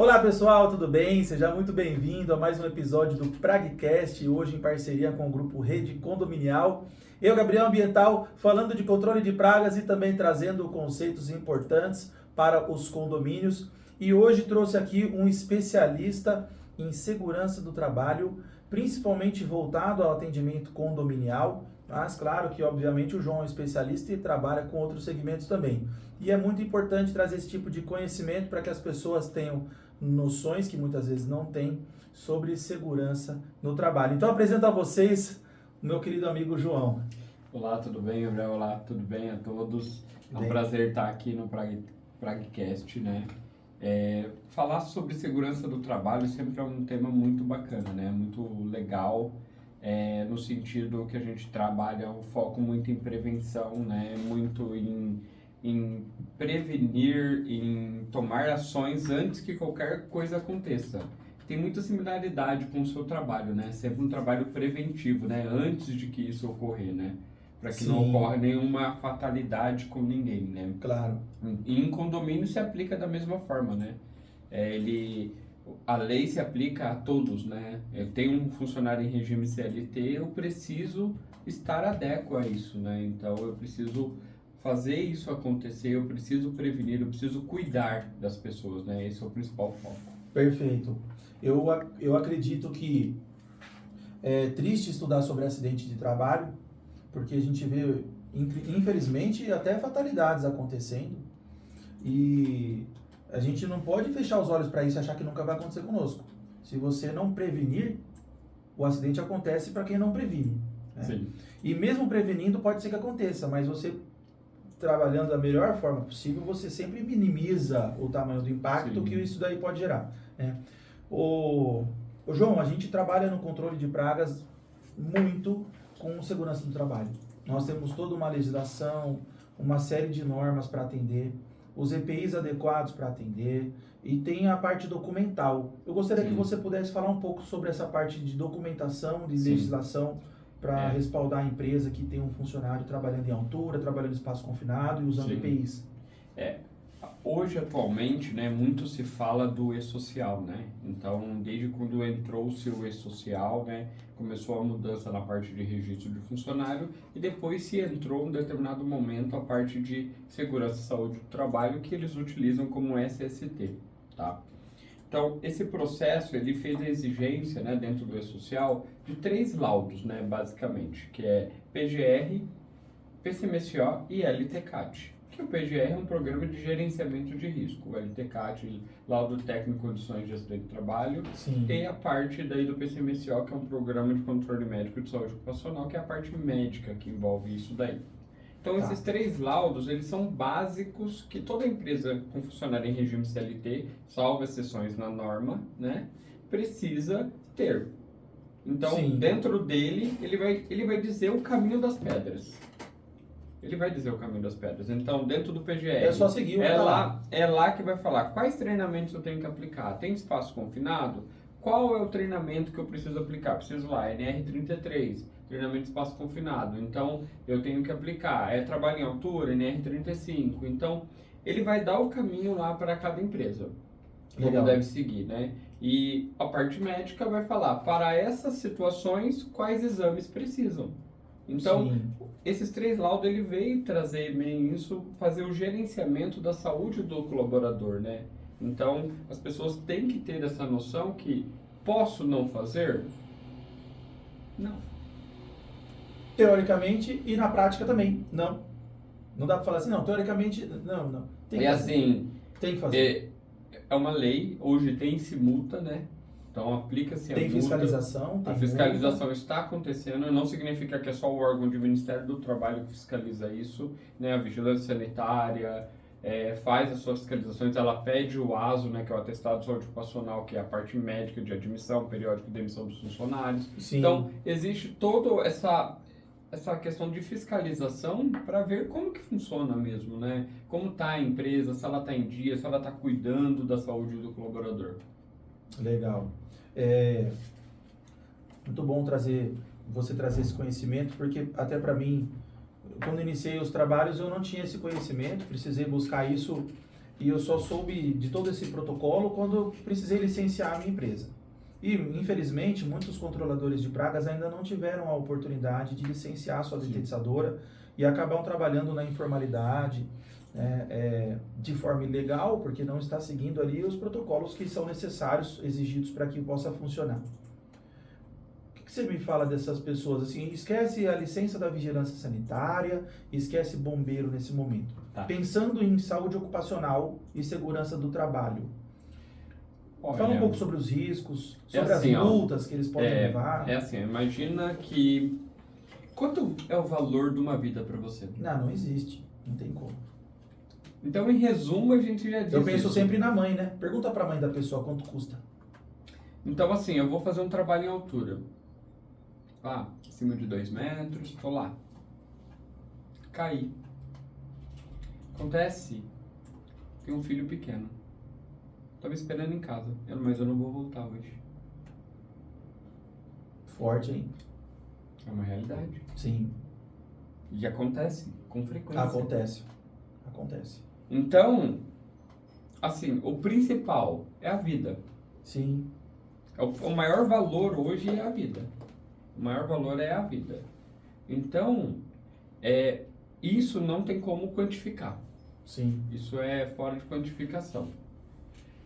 Olá pessoal, tudo bem? Seja muito bem-vindo a mais um episódio do Pragcast, hoje em parceria com o grupo Rede Condominial. Eu, Gabriel Ambiental, falando de controle de pragas e também trazendo conceitos importantes para os condomínios. E hoje trouxe aqui um especialista em segurança do trabalho, principalmente voltado ao atendimento condominial, mas claro que obviamente o João é um especialista e trabalha com outros segmentos também. E é muito importante trazer esse tipo de conhecimento para que as pessoas tenham noções que muitas vezes não têm sobre segurança no trabalho. Então apresento a vocês o meu querido amigo João. Olá, tudo bem, Gabriel? Olá, tudo bem a todos? É um Bem. prazer estar aqui no Pragcast, né? Falar sobre segurança do trabalho sempre é um tema muito bacana, né? Muito legal, no sentido que a gente trabalha o foco muito em prevenção, né? Muito em prevenir, em tomar ações antes que qualquer coisa aconteça. Tem muita similaridade com o seu trabalho, né? Sempre um trabalho preventivo, né? Antes de que isso ocorrer, né? Para que não ocorra nenhuma fatalidade com ninguém, né? Claro. E em condomínio se aplica da mesma forma, né? A lei se aplica a todos, né? Eu tenho um funcionário em regime CLT, eu preciso estar adéquo a isso, né? Então eu preciso fazer isso acontecer, eu preciso prevenir, eu preciso cuidar das pessoas, né? Esse é o principal foco. Perfeito. Eu acredito que é triste estudar sobre acidente de trabalho, porque a gente vê, infelizmente, até fatalidades acontecendo. E a gente não pode fechar os olhos para isso e achar que nunca vai acontecer conosco. Se você não prevenir, o acidente acontece para quem não previne, né? Sim. E mesmo prevenindo, pode ser que aconteça, mas você trabalhando da melhor forma possível, você sempre minimiza o tamanho do impacto Sim. que isso daí pode gerar, né? Ô João, a gente trabalha no controle de pragas muito com segurança do trabalho. Nós temos toda uma legislação, uma série de normas para atender, os EPIs adequados para atender e tem a parte documental. Eu gostaria que você pudesse falar um pouco sobre essa parte de documentação, de legislação, para respaldar a empresa que tem um funcionário trabalhando em altura, trabalhando em espaço confinado e usando EPIs. Hoje, atualmente, né, muito se fala do e-social, né? Então, desde quando entrou-se o e-social, né, começou a mudança na parte de registro de funcionário e depois se entrou, em determinado momento, a parte de segurança e saúde do trabalho, que eles utilizam como SST, tá? Então, esse processo, ele fez a exigência, né, dentro do e-social, de 3 laudos, né, basicamente, que é PGR, PCMSO e LTCAT. Que o PGR é um programa de gerenciamento de risco, o LTCAT, laudo técnico em condições de acidente de trabalho, e a parte daí do PCMSO, que é um programa de controle médico de saúde ocupacional, que é a parte médica que envolve isso daí. Então, esses 3 laudos, eles são básicos que toda empresa com funcionário em regime CLT, salvo exceções na norma, né, precisa ter. Então, dentro dele, ele vai dizer o caminho das pedras. Ele vai dizer o caminho das pedras. Então, dentro do PGR, é só seguir o é lá que vai falar quais treinamentos eu tenho que aplicar. Tem espaço confinado? Qual é o treinamento que eu preciso aplicar? Preciso lá, NR33, treinamento de espaço confinado. Então, eu tenho que aplicar. Trabalho em altura, NR35. Então, ele vai dar o caminho lá para cada empresa. Como deve seguir, né? E a parte médica vai falar, para essas situações, quais exames precisam. Então, esses 3 laudos, ele veio trazer bem isso, fazer o gerenciamento da saúde do colaborador, né? Então, as pessoas têm que ter essa noção que posso não fazer? Não. Teoricamente e na prática também, não. Não dá para falar assim, não, teoricamente, não. Tem que fazer. Tem que fazer. É uma lei, hoje tem-se multa, né? Então, aplica-se a multa. Tem fiscalização. A fiscalização está acontecendo, não significa que é só o órgão do Ministério do Trabalho que fiscaliza isso, né? A Vigilância Sanitária faz as suas fiscalizações, ela pede o ASO, né, que é o Atestado de Saúde Ocupacional, que é a parte médica de admissão, periódico de demissão dos funcionários. Então, existe toda essa questão de fiscalização para ver como que funciona mesmo, né? Como está a empresa, se ela está em dia, se ela está cuidando da saúde do colaborador. Legal. Muito bom você trazer esse conhecimento, porque até para mim, quando iniciei os trabalhos, eu não tinha esse conhecimento, precisei buscar isso e eu só soube de todo esse protocolo quando eu precisei licenciar a minha empresa. E, infelizmente, muitos controladores de pragas ainda não tiveram a oportunidade de licenciar a sua detetizadora e acabam trabalhando na informalidade, né, de forma ilegal, porque não está seguindo ali os protocolos que são necessários, exigidos para que possa funcionar. O que você me fala dessas pessoas? Assim, esquece a licença da vigilância sanitária, esquece bombeiro nesse momento. Tá. Pensando em saúde ocupacional e segurança do trabalho. Fala um pouco sobre os riscos, sobre as multas que eles podem levar. É assim, imagina que... Quanto é o valor de uma vida para você? Não existe. Não tem como. Então, em resumo, a gente já disse... Eu penso sempre na mãe, né? Pergunta para a mãe da pessoa quanto custa. Então, assim, eu vou fazer um trabalho em altura. Acima de 2 metros, tô lá. Caí. Acontece, tem um filho pequeno. Tava esperando em casa, mas eu não vou voltar hoje. Forte, hein? É uma realidade. Sim. E acontece com frequência. Acontece. Então, assim, o principal é a vida. Sim. O maior valor hoje é a vida. O maior valor é a vida. Então, isso não tem como quantificar. Sim. Isso é fora de quantificação.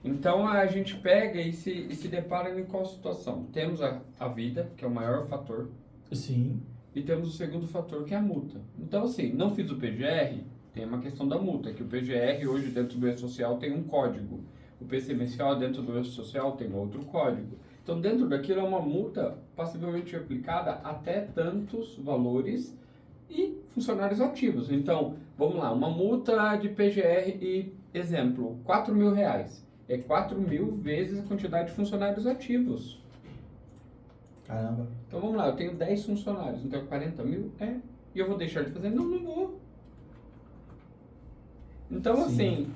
Então, a gente pega e se depara em qual situação? Temos a vida, que é o maior fator. Sim. E temos o segundo fator, que é a multa. Então, assim, não fiz o PGR, tem uma questão da multa, que o PGR hoje dentro do E-Social tem um código. O PCMSO dentro do E-Social tem outro código. Então, dentro daquilo é uma multa possivelmente aplicada até tantos valores e funcionários ativos. Então, vamos lá, uma multa de PGR e, exemplo, R$4.000. É 4.000 vezes a quantidade de funcionários ativos. Caramba. Então, vamos lá, eu tenho 10 funcionários, então 40.000? E eu vou deixar de fazer? Não vou. Então, assim,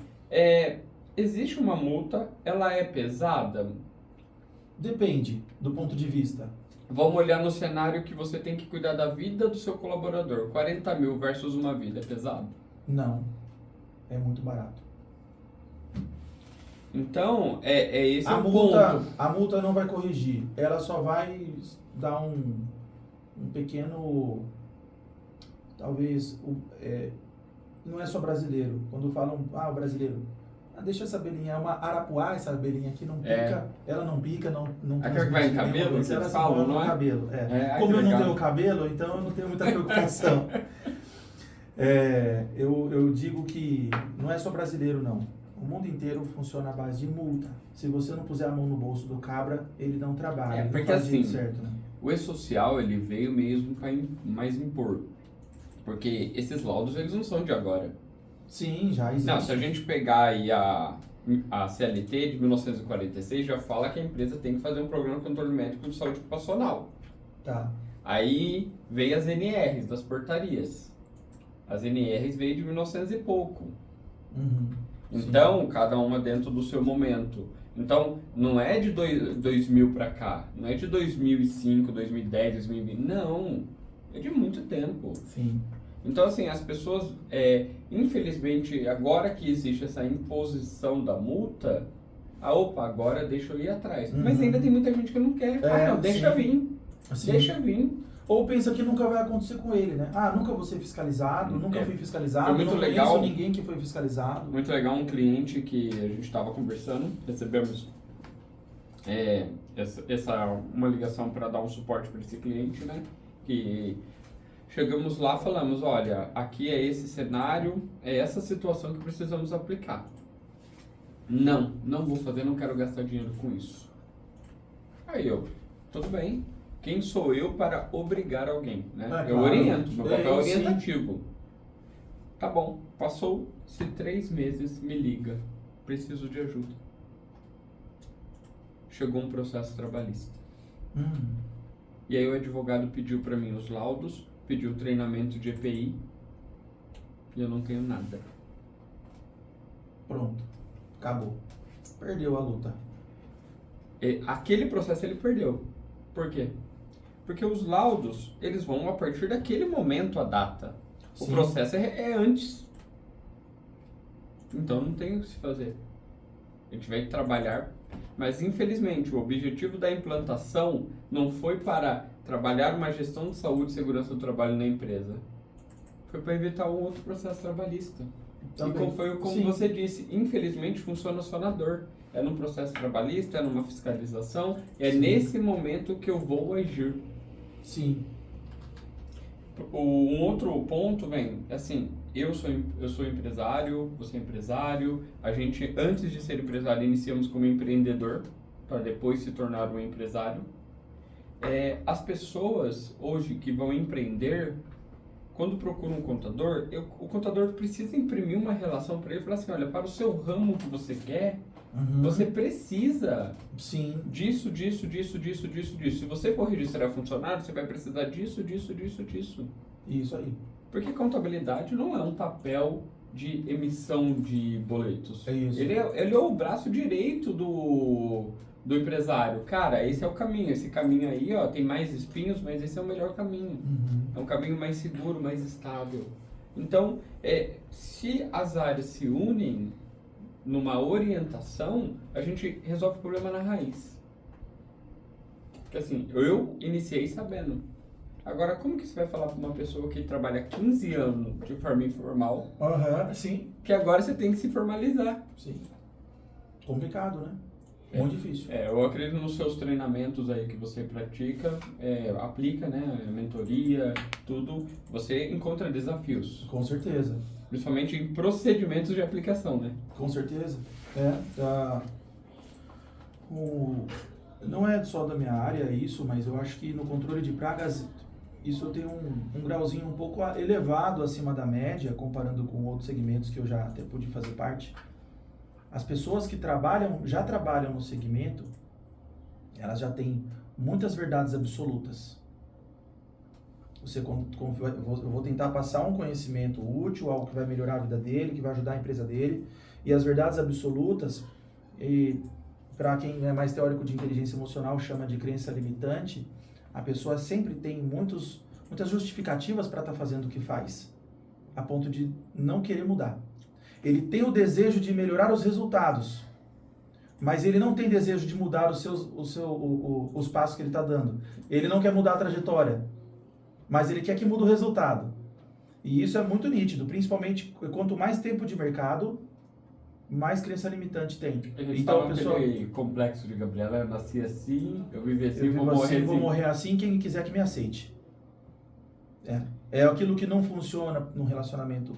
existe uma multa, ela é pesada? Depende do ponto de vista. Vamos olhar no cenário que você tem que cuidar da vida do seu colaborador. 40.000 versus uma vida, é pesado? Não. É muito barato. Então, esse é o multa, ponto. a multa não vai corrigir. Ela só vai dar um pequeno... Talvez... não é só brasileiro. Quando falam, o brasileiro... deixa essa abelhinha, é uma arapuá, essa abelhinha aqui não pica, ela não pica, não aquela que vai em cabelo, ela se falam, no não é? cabelo. Como eu não tenho cabelo, então eu não tenho muita preocupação. Eu digo que não é só brasileiro, não. O mundo inteiro funciona à base de multa. Se você não puser a mão no bolso do cabra, ele não trabalha. Porque não faz assim, certo, né? o E-Social, ele veio mesmo para mais impor. Porque esses laudos, eles não são de agora. Sim, já existe. Não, se a gente pegar aí a CLT de 1946, já fala que a empresa tem que fazer um programa de controle médico de saúde ocupacional. Tá. Aí veio as NRs das portarias. As NRs veio de 1900 e pouco. Uhum. Então, cada uma dentro do seu momento. Então, não é de 2000 para cá, não é de 2005, 2010, 2020, não, é de muito tempo. Sim. Então, assim, as pessoas, infelizmente, agora que existe essa imposição da multa, agora deixa eu ir atrás. Mas ainda tem muita gente que não quer. Não, deixa vir. Sim. Deixa vir. Ou pensa que nunca vai acontecer com ele, né? Nunca vou ser fiscalizado, nunca fui fiscalizado, foi muito não legal, conheço ninguém que foi fiscalizado. Muito legal, um cliente que a gente estava conversando, recebemos uma ligação para dar um suporte para esse cliente, né? Que chegamos lá, falamos, olha, aqui é esse cenário, é essa situação que precisamos aplicar. Não vou fazer, não quero gastar dinheiro com isso. Aí tudo bem. Quem sou eu para obrigar alguém, né? Eu oriento, meu papel é orientativo. Sim. Tá bom, passou-se 3 meses, me liga, preciso de ajuda. Chegou um processo trabalhista. E aí o advogado pediu para mim os laudos, pediu treinamento de EPI, e eu não tenho nada. Pronto, acabou. Perdeu a luta. Aquele processo ele perdeu. Por quê? Porque os laudos, eles vão a partir daquele momento a data. O processo é antes. Então não tem o que se fazer. A gente vai trabalhar, mas infelizmente o objetivo da implantação não foi para trabalhar uma gestão de saúde e segurança do trabalho na empresa. Foi para evitar um outro processo trabalhista. Também. E como Sim. você disse, infelizmente funciona só na dor. É num processo trabalhista, é numa fiscalização, é Sim. nesse momento que eu vou agir. Sim. Um outro ponto, assim, eu sou empresário, você é empresário, a gente, antes de ser empresário, iniciamos como empreendedor, para depois se tornar um empresário. As pessoas hoje que vão empreender, quando procuram um contador, o contador precisa imprimir uma relação para ele e falar assim, olha, para o seu ramo que você quer, você precisa Sim. disso. Se você for registrar funcionário, você vai precisar disso. Isso aí. Porque contabilidade não é um papel de emissão de boletos. É isso. Ele é o braço direito do empresário. Cara, esse é o caminho. Esse caminho aí, ó, tem mais espinhos, mas esse é o melhor caminho. É um caminho mais seguro, mais estável. Então, se as áreas se unem numa orientação, a gente resolve o problema na raiz. Porque assim, eu iniciei sabendo. Agora, como que você vai falar para uma pessoa que trabalha 15 anos de forma informal, Sim. que agora você tem que se formalizar? Sim. Complicado, né? Muito difícil. Eu acredito nos seus treinamentos aí que você pratica, aplica, né, mentoria, tudo, você encontra desafios. Com certeza. Principalmente em procedimentos de aplicação, né? Com certeza. Não é só da minha área isso, mas eu acho que no controle de pragas isso tem um grauzinho um pouco elevado acima da média, comparando com outros segmentos que eu já até pude fazer parte. As pessoas que já trabalham no segmento, elas já têm muitas verdades absolutas. Eu vou tentar passar um conhecimento útil, algo que vai melhorar a vida dele, que vai ajudar a empresa dele. E as verdades absolutas, para quem é mais teórico de inteligência emocional, chama de crença limitante, a pessoa sempre tem muitas justificativas para estar fazendo o que faz, a ponto de não querer mudar. Ele tem o desejo de melhorar os resultados, mas ele não tem desejo de mudar os passos que ele está dando. Ele não quer mudar a trajetória, mas ele quer que mude o resultado. E isso é muito nítido, principalmente quanto mais tempo de mercado, mais crença limitante tem. Então, aquele complexo de Gabriela, eu nasci assim, eu vivi assim, vou morrer assim, quem quiser que me aceite. É aquilo que não funciona no relacionamento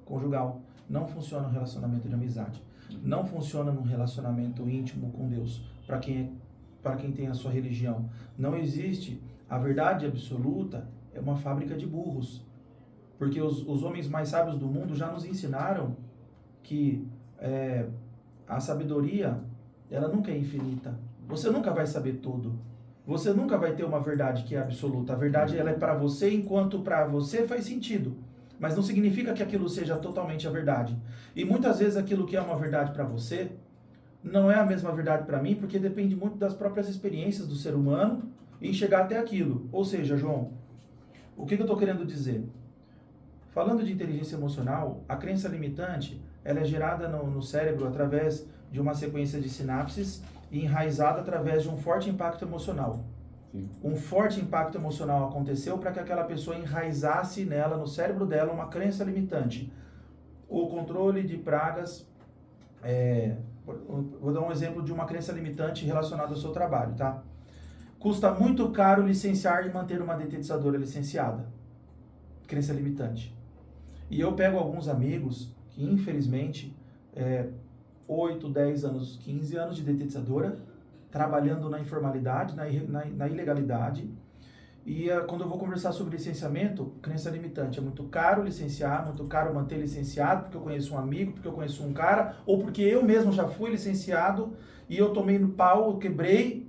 conjugal, não funciona no relacionamento de amizade, não funciona no relacionamento íntimo com Deus, para quem tem a sua religião. Não existe a verdade absoluta, é uma fábrica de burros. Porque os homens mais sábios do mundo já nos ensinaram que a sabedoria, ela nunca é infinita. Você nunca vai saber tudo. Você nunca vai ter uma verdade que é absoluta. A verdade, ela é para você enquanto para você faz sentido. Mas não significa que aquilo seja totalmente a verdade. E muitas vezes aquilo que é uma verdade para você não é a mesma verdade para mim, porque depende muito das próprias experiências do ser humano em chegar até aquilo. Ou seja, João, o que eu estou querendo dizer? Falando de inteligência emocional, a crença limitante, ela é gerada no cérebro através de uma sequência de sinapses e enraizada através de um forte impacto emocional. Sim. Um forte impacto emocional aconteceu para que aquela pessoa enraizasse nela, no cérebro dela, uma crença limitante. O controle de pragas, vou dar um exemplo de uma crença limitante relacionada ao seu trabalho, tá? Custa muito caro licenciar e manter uma detetizadora licenciada. Crença limitante. E eu pego alguns amigos que, infelizmente, 8, 10 anos, 15 anos de detetizadora, trabalhando na informalidade, na ilegalidade. E quando eu vou conversar sobre licenciamento, crença limitante. É muito caro licenciar, muito caro manter licenciado, porque eu conheço um amigo, porque eu conheço um cara, ou porque eu mesmo já fui licenciado e eu tomei no pau, eu quebrei.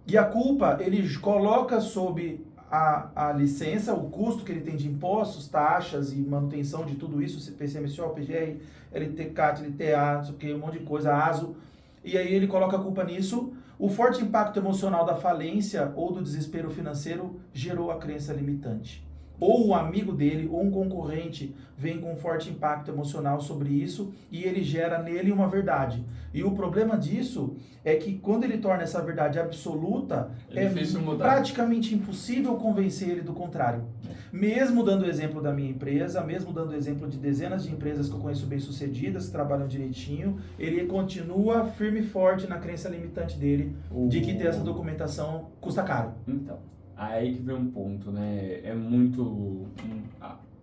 E a culpa ele coloca sob a licença, o custo que ele tem de impostos, taxas e manutenção de tudo isso, PCMSO, PGR, LTCAT, LTA, não sei o que, um monte de coisa, ASO, e aí ele coloca a culpa nisso. O forte impacto emocional da falência ou do desespero financeiro gerou a crença limitante. ou o amigo dele, ou um concorrente vem com um forte impacto emocional sobre isso e ele gera nele uma verdade. E o problema disso é que quando ele torna essa verdade absoluta, é difícil mudar. praticamente impossível convencer ele do contrário. Mesmo dando o exemplo da minha empresa, mesmo dando o exemplo de dezenas de empresas que eu conheço bem-sucedidas, que trabalham direitinho, ele continua firme e forte na crença limitante dele de que ter essa documentação custa caro. Então, aí que vem um ponto, né? É muito...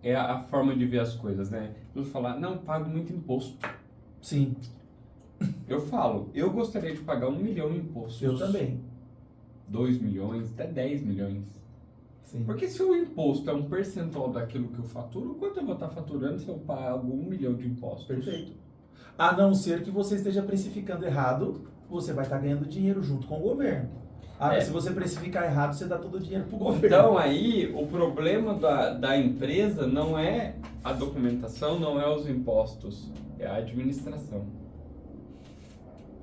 É a forma de ver as coisas, né? Eu falar, não, pago muito imposto. Sim. Eu falo, eu gostaria de pagar 1 milhão em impostos. Eu também. 2 milhões, até 10 milhões. Sim. Porque se o imposto é um percentual daquilo que eu faturo, quanto eu vou estar faturando se eu pago 1 milhão de impostos? Perfeito. A não ser que você esteja precificando errado, você vai estar ganhando dinheiro junto com o governo. Se você precificar errado, você dá todo o dinheiro pro governo. Então aí, o problema da empresa não é a documentação, não é os impostos, é a administração.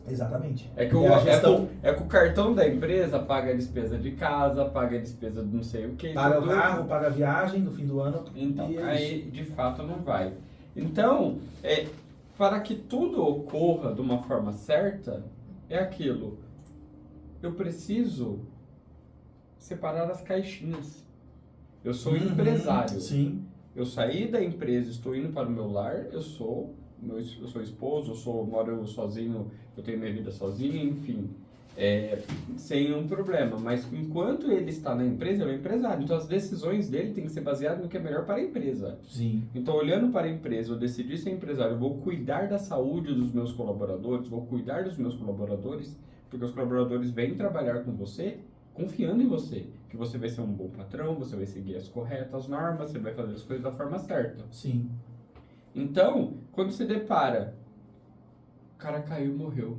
Exatamente. É que o cartão da empresa paga a despesa de casa, paga a despesa de não sei o que. Paga o carro, paga a viagem no fim do ano. Então, aí de fato não vai. Então, para que tudo ocorra de uma forma certa, é aquilo. Eu preciso separar as caixinhas. Eu sou empresário. Sim. Eu saí da empresa, estou indo para o meu lar, eu sou esposo, moro sozinho, eu tenho minha vida sozinho, enfim, sem um problema. Mas enquanto ele está na empresa, ele é um empresário. Então as decisões dele têm que ser baseadas no que é melhor para a empresa. Sim. Então, olhando para a empresa, eu decidi ser empresário, eu vou cuidar da saúde dos meus colaboradores, porque os colaboradores vêm trabalhar com você confiando em você, que você vai ser um bom patrão, você vai seguir as corretas normas, você vai fazer as coisas da forma certa. Sim. Então, quando você depara, o cara caiu e morreu,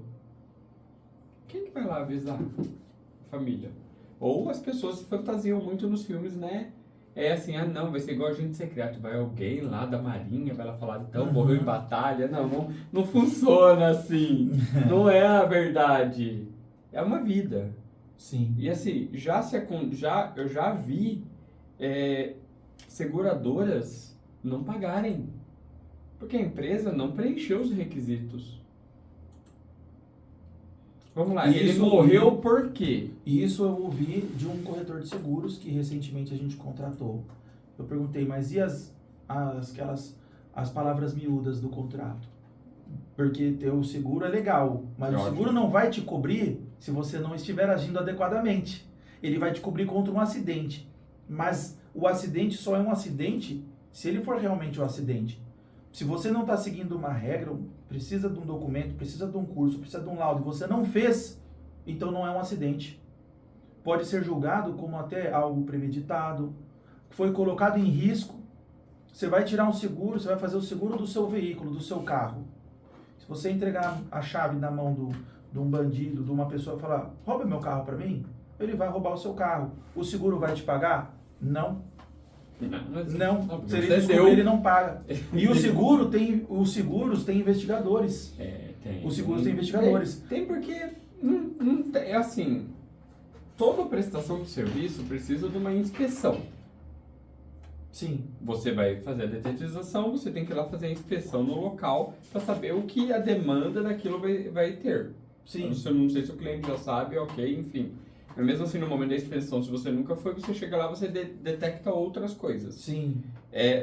quem que vai lá avisar? A família. Ou as pessoas se fantasiam muito nos filmes, né? É assim, não, vai ser igual Agente Secreto, vai alguém lá da Marinha, vai lá falar, então, morreu em batalha. Não funciona assim, não é a verdade, é uma vida. Sim. E assim, eu já vi seguradoras não pagarem, porque a empresa não preencheu os requisitos. Vamos lá, ele morreu por quê? Isso eu ouvi de um corretor de seguros que recentemente a gente contratou. Eu perguntei, mas e as palavras miúdas do contrato? Porque ter o seguro é legal, mas o seguro não vai te cobrir se você não estiver agindo adequadamente. Ele vai te cobrir contra um acidente. Mas o acidente só é um acidente se ele for realmente um acidente. Se você não está seguindo uma regra, precisa de um documento, precisa de um curso, precisa de um laudo, e você não fez, então não é um acidente. Pode ser julgado como até algo premeditado, foi colocado em risco. Você vai tirar um seguro, você vai fazer o seguro do seu veículo, do seu carro. Se você entregar a chave na mão de um bandido, de uma pessoa e falar, rouba meu carro para mim, ele vai roubar o seu carro. O seguro vai te pagar? Não. Não, se ele descobrir, ele não paga. E os seguros têm investigadores. Os seguros têm investigadores. Tem porque, é assim, toda prestação de serviço precisa de uma inspeção. Sim. Você vai fazer a detetização, você tem que ir lá fazer a inspeção no local para saber o que a demanda daquilo vai ter. Sim. Eu não sei se o cliente já sabe, ok, enfim. Mas mesmo assim, no momento da inspeção, se você nunca foi, você chega lá, você detecta outras coisas. Sim.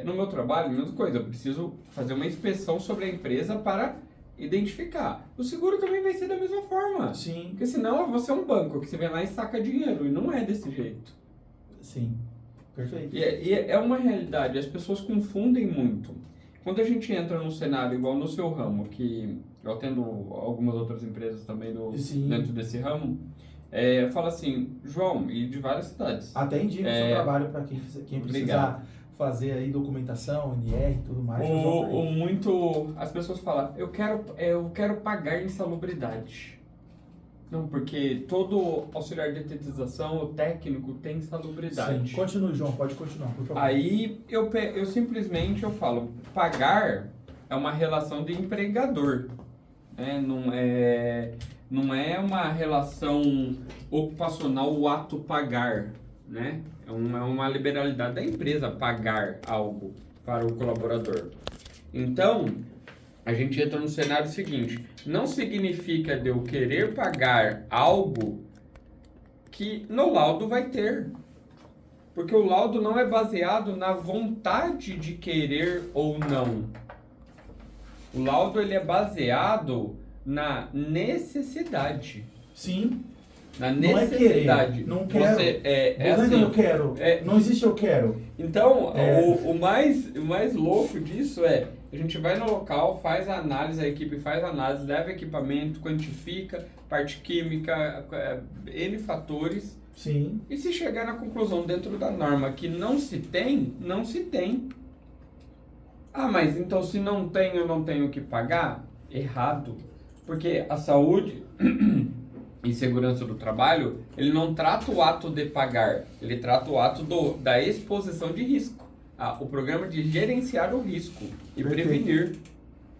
No meu trabalho, a mesma coisa. Eu preciso fazer uma inspeção sobre a empresa para identificar. O seguro também vai ser da mesma forma. Sim. Porque senão você é um banco que você vem lá e saca dinheiro. E não é desse jeito. Sim. Perfeito. E é uma realidade. As pessoas confundem muito. Quando a gente entra num cenário igual no seu ramo, que eu atendo algumas outras empresas também dentro desse ramo, fala assim, João, e de várias cidades. Até indica o seu trabalho para quem precisar fazer aí documentação, NR e tudo mais. As pessoas falam, eu quero pagar insalubridade. Não, porque todo auxiliar de detetização, o técnico, tem insalubridade. Sim, continue, João, pode continuar, por favor. Aí eu simplesmente falo, pagar é uma relação de empregador. Não é uma relação ocupacional o ato pagar. né? É uma liberalidade da empresa pagar algo para o colaborador. Então, a gente entra no cenário seguinte: não significa de eu querer pagar algo que no laudo vai ter. Porque o laudo não é baseado na vontade de querer ou não. O laudo ele é baseado na necessidade. Sim. Na Não é necessidade. querer. Não quero. Assim, eu quero. Não existe eu quero. Então, o mais louco disso é, a gente vai no local, faz a análise, a equipe faz a análise, leva equipamento, quantifica, parte química, N fatores. Sim. E se chegar na conclusão dentro da norma que não se tem, não se tem. Ah, mas então se não tem, eu não tenho que pagar? Errado. Porque a saúde e segurança do trabalho, ele não trata o ato de pagar, ele trata o ato da exposição de risco. O programa de gerenciar o risco e Perfeito. prevenir.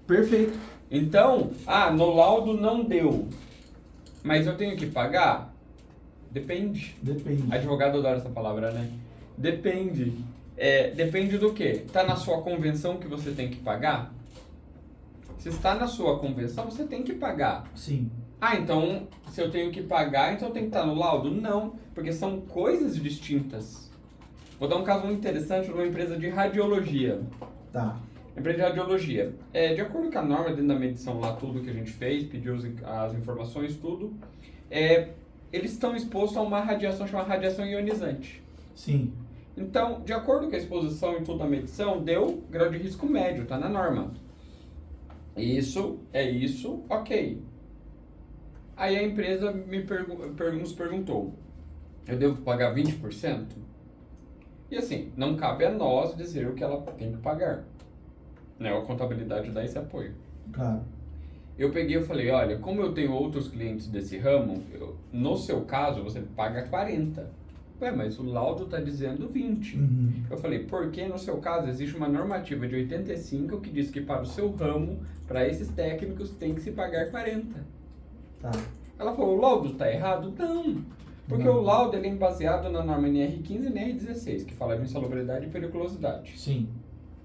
Perfeito. Então, no laudo não deu, mas eu tenho que pagar? Depende. Depende. Advogado adora essa palavra, né? Depende. Depende do quê? Está na sua convenção que você tem que pagar? Se está na sua convenção, você tem que pagar. Sim. Então, se eu tenho que pagar, então tem que estar no laudo? Não, porque são coisas distintas. Vou dar um caso muito interessante numa empresa de radiologia. Tá. Empresa de radiologia. De acordo com a norma dentro da medição lá, tudo que a gente fez, pediu as informações, tudo, eles estão expostos a uma radiação chamada radiação ionizante. Sim. Então, de acordo com a exposição e tudo da medição, deu grau de risco médio, tá na norma. Isso, ok. Aí a empresa nos perguntou, eu devo pagar 20%? E assim, não cabe a nós dizer o que ela tem que pagar. Né? A contabilidade dá esse apoio. Claro. Eu peguei e falei, olha, como eu tenho outros clientes desse ramo, no seu caso você paga 40%. Mas o laudo está dizendo 20%. Uhum. Eu falei, porque no seu caso existe uma normativa de 85 que diz que para o seu ramo, para esses técnicos, tem que se pagar 40%. Tá. Ela falou, o laudo está errado? Não. Porque Não. o laudo ele é baseado na norma NR15 e NR16, que fala de insalubridade e periculosidade. Sim.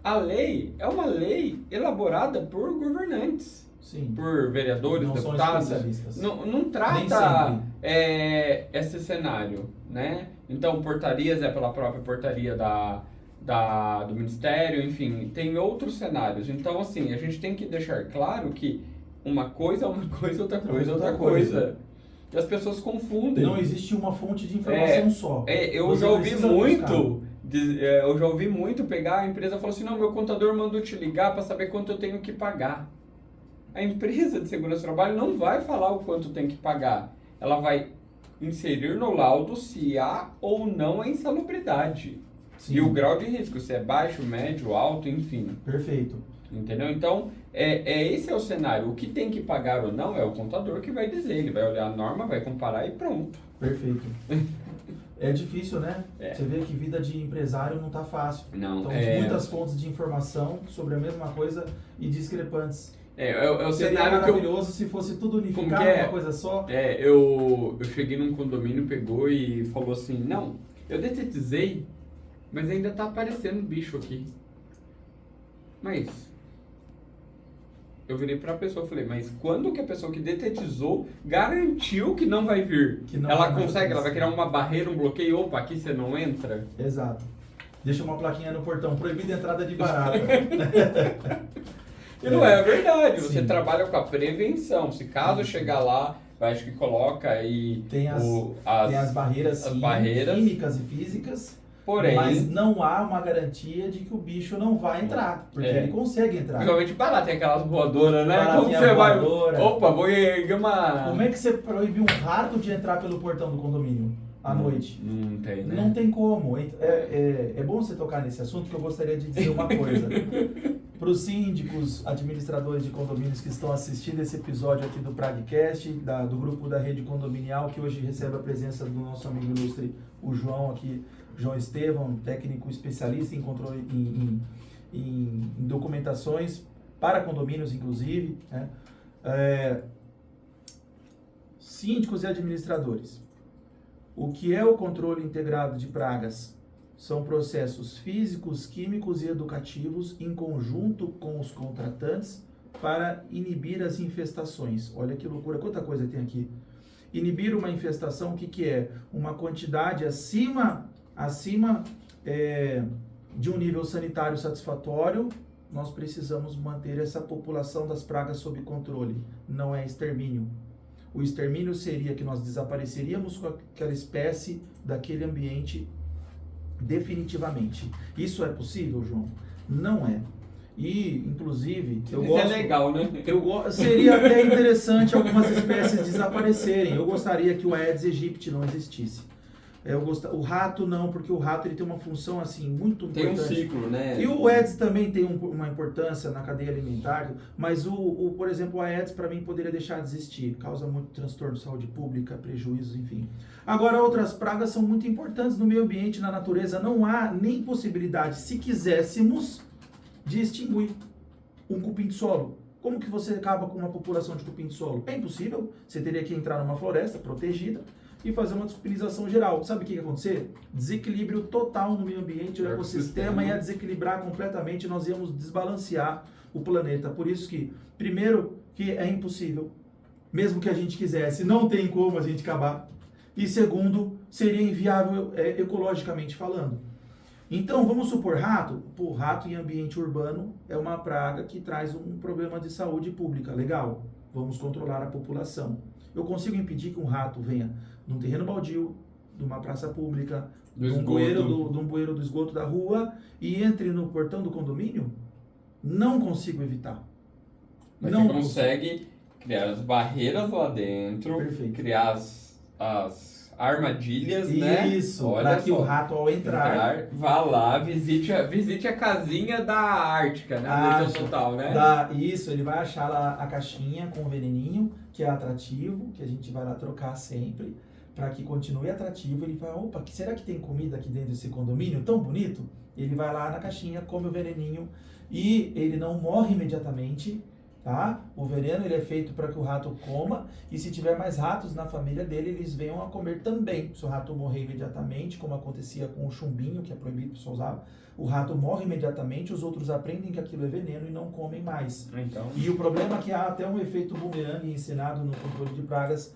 A lei é uma lei elaborada por governantes. Sim. Por vereadores, Não são deputados. especialistas. Não trata esse cenário, né? Então, portarias é pela própria portaria do Ministério, enfim, tem outros cenários. Então, assim, a gente tem que deixar claro que uma coisa é uma coisa, outra coisa é outra coisa. E as pessoas confundem. Não existe uma fonte de informação só. Eu já ouvi muito pegar, a empresa falou assim, não, meu contador mandou te ligar para saber quanto eu tenho que pagar. A empresa de segurança do trabalho não vai falar o quanto tem que pagar. Ela vai inserir no laudo se há ou não a insalubridade. Sim. E o grau de risco, se é baixo, médio, alto, enfim. Perfeito. Entendeu? Então, esse é o cenário. O que tem que pagar ou não é o contador que vai dizer. Ele vai olhar a norma, vai comparar e pronto. Perfeito. É difícil, né? Você vê que vida de empresário não tá fácil. Não, então, muitas fontes de informação sobre a mesma coisa e discrepantes. É o Seria cenário maravilhoso se fosse tudo unificado, uma coisa só. Eu cheguei num condomínio, pegou e falou assim, não, eu detetizei, mas ainda tá aparecendo bicho aqui. Mas eu virei pra pessoa e falei, mas quando que a pessoa que detetizou garantiu que não vai vir? Que não ela vai consegue, ela vai acontecer. criar uma barreira, um bloqueio, opa, aqui você não entra? Exato. Deixa uma plaquinha no portão, proibida a entrada de barata. E não é verdade, você Sim. trabalha com a prevenção. Se caso chegar lá, eu acho que coloca aí Tem as barreiras, as sim, barreiras. químicas e físicas, Porém, mas não há uma garantia de que o bicho não vai entrar, porque ele consegue entrar. principalmente para lá, tem aquelas voadoras, né? Como Baratinha você vai? voadora. Opa, vou erguer uma... Como é que você proíbe um rato de entrar pelo portão do condomínio à noite? Não tem, né? Não tem como. É bom você tocar nesse assunto, que eu gostaria de dizer uma coisa. Para os síndicos, administradores de condomínios que estão assistindo esse episódio aqui do Pragcast, do grupo da Rede Condominial, que hoje recebe a presença do nosso amigo ilustre, o João aqui, João Estevão, técnico especialista em controle em documentações para condomínios, inclusive, né? Síndicos e administradores. O que é o controle integrado de pragas? São processos físicos, químicos e educativos em conjunto com os contratantes para inibir as infestações. Olha que loucura, quanta coisa tem aqui. Inibir uma infestação, o que é? Uma quantidade acima de um nível sanitário satisfatório. Nós precisamos manter essa população das pragas sob controle. Não é extermínio. O extermínio seria que nós desapareceríamos com aquela espécie daquele ambiente definitivamente. Isso é possível, João? Não é. E, inclusive, eu Isso gosto... é legal, né? Seria até interessante algumas espécies desaparecerem. Eu gostaria que o Aedes aegypti não existisse. O rato não, porque o rato ele tem uma função assim muito Tem importante. um ciclo, né? E o Aedes também tem uma importância na cadeia alimentar, mas por exemplo, o Aedes para mim poderia deixar de existir, causa muito transtorno de saúde pública, prejuízos, enfim. Agora, outras pragas são muito importantes no meio ambiente, na natureza, não há nem possibilidade, se quiséssemos, de extinguir um cupim de solo. Como que você acaba com uma população de cupim de solo? É impossível, você teria que entrar numa floresta protegida e fazer uma descupinização geral. Sabe o que ia acontecer? Desequilíbrio total no meio ambiente, o ecossistema ia desequilibrar completamente, nós íamos desbalancear o planeta. Por isso que, primeiro, que é impossível, mesmo que a gente quisesse, não tem como a gente acabar. E segundo, seria inviável ecologicamente falando. Então, vamos supor rato. Pô, rato em ambiente urbano é uma praga que traz um problema de saúde pública. Legal, vamos controlar a população. Eu consigo impedir que um rato venha num terreno baldio, de uma praça pública, de um bueiro do esgoto da rua e entre no portão do condomínio? Não consigo evitar. Mas não você consegue criar as barreiras lá dentro, Perfeito. Criar as armadilhas, né? Isso, para que o rato ao entrar vá lá, visite a casinha da Ártica, né? Total, né? Isso, ele vai achar lá a caixinha com o veneninho, que é atrativo, que a gente vai lá trocar sempre, para que continue atrativo. Ele vai, opa, será que tem comida aqui dentro desse condomínio tão bonito? Ele vai lá na caixinha, come o veneninho e ele não morre imediatamente, tá? O veneno ele é feito para que o rato coma e se tiver mais ratos na família dele, eles venham a comer também. Se o rato morrer imediatamente, como acontecia com o chumbinho, que é proibido, o pessoal usava, o rato morre imediatamente, os outros aprendem que aquilo é veneno e não comem mais. Então... E o problema é que há até um efeito bumerangue ensinado no controle de pragas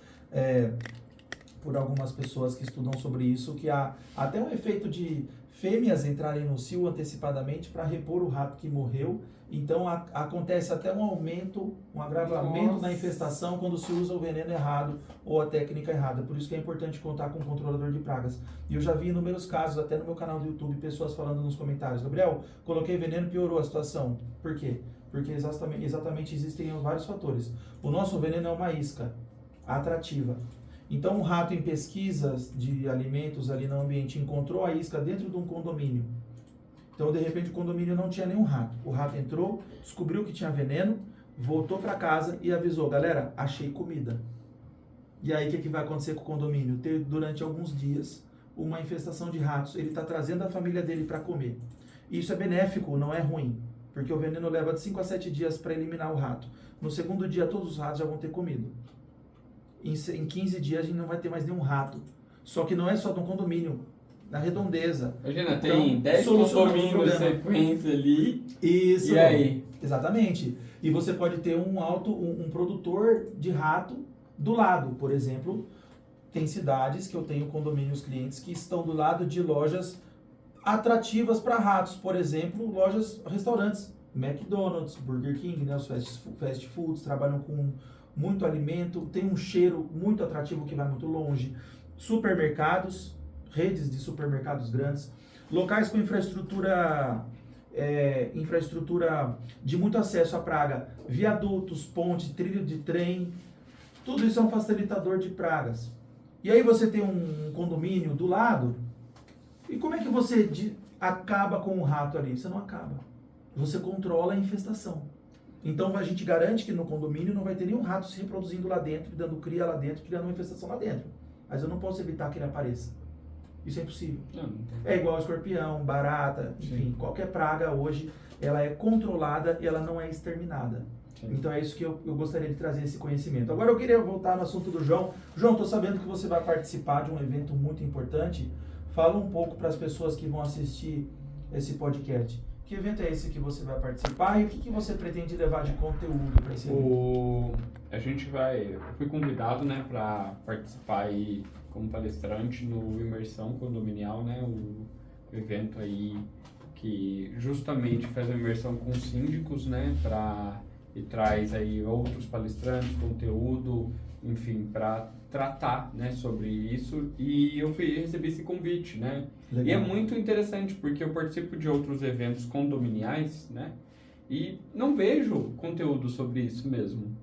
por algumas pessoas que estudam sobre isso, que há até um efeito de fêmeas entrarem no cio antecipadamente para repor o rato que morreu. Então acontece até um aumento, um agravamento na infestação quando se usa o veneno errado ou a técnica errada. Por isso que é importante contar com um controlador de pragas. E eu já vi inúmeros casos, até no meu canal do YouTube, pessoas falando nos comentários: Gabriel, coloquei veneno e piorou a situação. Por quê? Porque exatamente existem vários fatores. O nosso veneno é uma isca atrativa. Então, um rato em pesquisas de alimentos ali no ambiente encontrou a isca dentro de um condomínio. Então, de repente, o condomínio não tinha nenhum rato. O rato entrou, descobriu que tinha veneno, voltou para casa e avisou: galera, achei comida. E aí, o que vai acontecer com o condomínio? Ter, durante alguns dias, uma infestação de ratos. Ele está trazendo a família dele para comer. Isso é benéfico, não é ruim. Porque o veneno leva de 5 a 7 dias para eliminar o rato. No segundo dia, todos os ratos já vão ter comido. Em 15 dias a gente não vai ter mais nenhum rato. Só que não é só no condomínio, na redondeza. Imagina, então, tem 10 condomínios sequência ali. Isso. E aí? Exatamente. E você pode ter um produtor de rato do lado. Por exemplo, tem cidades que eu tenho condomínios clientes que estão do lado de lojas atrativas para ratos. Por exemplo, restaurantes. McDonald's, Burger King, né, os fast foods trabalham com muito alimento, tem um cheiro muito atrativo que vai muito longe. Supermercados, redes de supermercados grandes, locais com infraestrutura de muito acesso à praga, viadutos, ponte, trilho de trem, tudo isso é um facilitador de pragas. E aí você tem um condomínio do lado, e como é que você acaba com o rato ali? Você não acaba. Você controla a infestação. Então a gente garante que no condomínio não vai ter nenhum rato se reproduzindo lá dentro, dando cria lá dentro, criando uma infestação lá dentro. Mas eu não posso evitar que ele apareça. Isso é impossível. É igual escorpião, barata, enfim, qualquer praga hoje, ela é controlada e ela não é exterminada. Sim. Então é isso que eu gostaria de trazer esse conhecimento. Agora eu queria voltar no assunto do João. João, estou sabendo que você vai participar de um evento muito importante. Fala um pouco para as pessoas que vão assistir esse podcast. Que evento é esse que você vai participar e o que você pretende levar de conteúdo para esse evento? Eu fui convidado, né, para participar aí como palestrante no Imersão Condominial, né, o evento aí que justamente faz a imersão com síndicos, né, e traz aí outros palestrantes, conteúdo, enfim, para tratar, né, sobre isso, e eu recebi esse convite, né. Legal. E é muito interessante porque eu participo de outros eventos condominiais, né, e não vejo conteúdo sobre isso mesmo.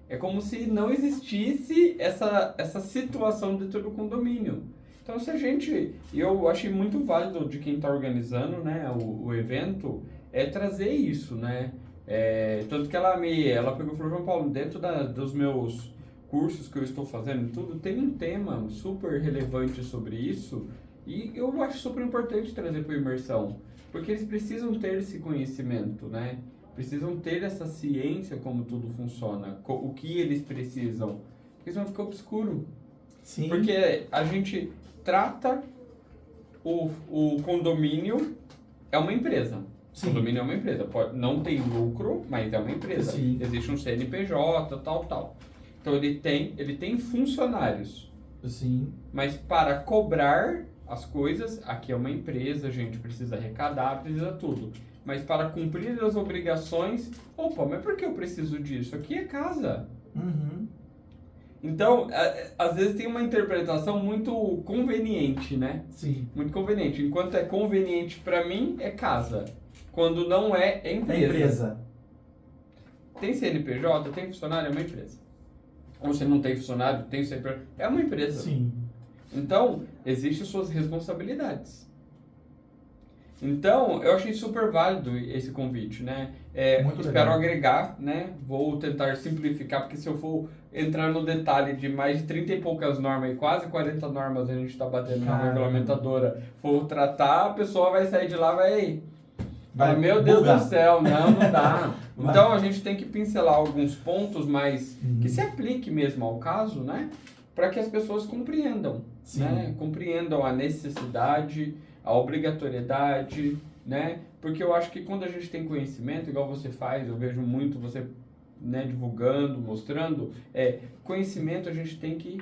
É como se não existisse essa situação dentro do condomínio. Então, eu achei muito válido de quem está organizando, né, o evento, trazer isso, né. Tanto que ela pegou e falou: João Paulo, dentro dos meus cursos que eu estou fazendo e tudo, tem um tema super relevante sobre isso e eu acho super importante trazer para a imersão, porque eles precisam ter esse conhecimento, né? Precisam ter essa ciência como tudo funciona, o que eles precisam, porque senão fica obscuro. Sim. Porque a gente trata o condomínio é uma empresa. Sim. O condomínio é uma empresa. Não tem lucro, mas é uma empresa. Sim. Existe um CNPJ, tal. Então ele tem funcionários. Sim. Mas para cobrar as coisas, aqui é uma empresa, a gente precisa arrecadar, precisa tudo. Mas para cumprir as obrigações, mas por que eu preciso disso? Aqui é casa. Uhum. Então, às vezes tem uma interpretação muito conveniente, né? Sim. Muito conveniente. Enquanto é conveniente para mim, é casa. Quando não é empresa. É empresa. Tem CNPJ, tem funcionário, é uma empresa. Ou se não tem funcionário, tem CNPJ, é uma empresa. Sim. Então, existem suas responsabilidades. Então, eu achei super válido esse convite, né? Muito espero legal. agregar, né? Vou tentar simplificar, porque se eu for entrar no detalhe de mais de 30 e poucas normas, e quase 40 normas a gente está batendo na regulamentadora, for tratar, a pessoa vai sair de lá, vai meu Deus do céu, não dá. Então, a gente tem que pincelar alguns pontos mais que se aplique mesmo ao caso, né? Para que as pessoas compreendam, né? Compreendam a necessidade, a obrigatoriedade, né? Porque eu acho que quando a gente tem conhecimento, igual você faz, eu vejo muito você, né, divulgando, mostrando, conhecimento a gente tem que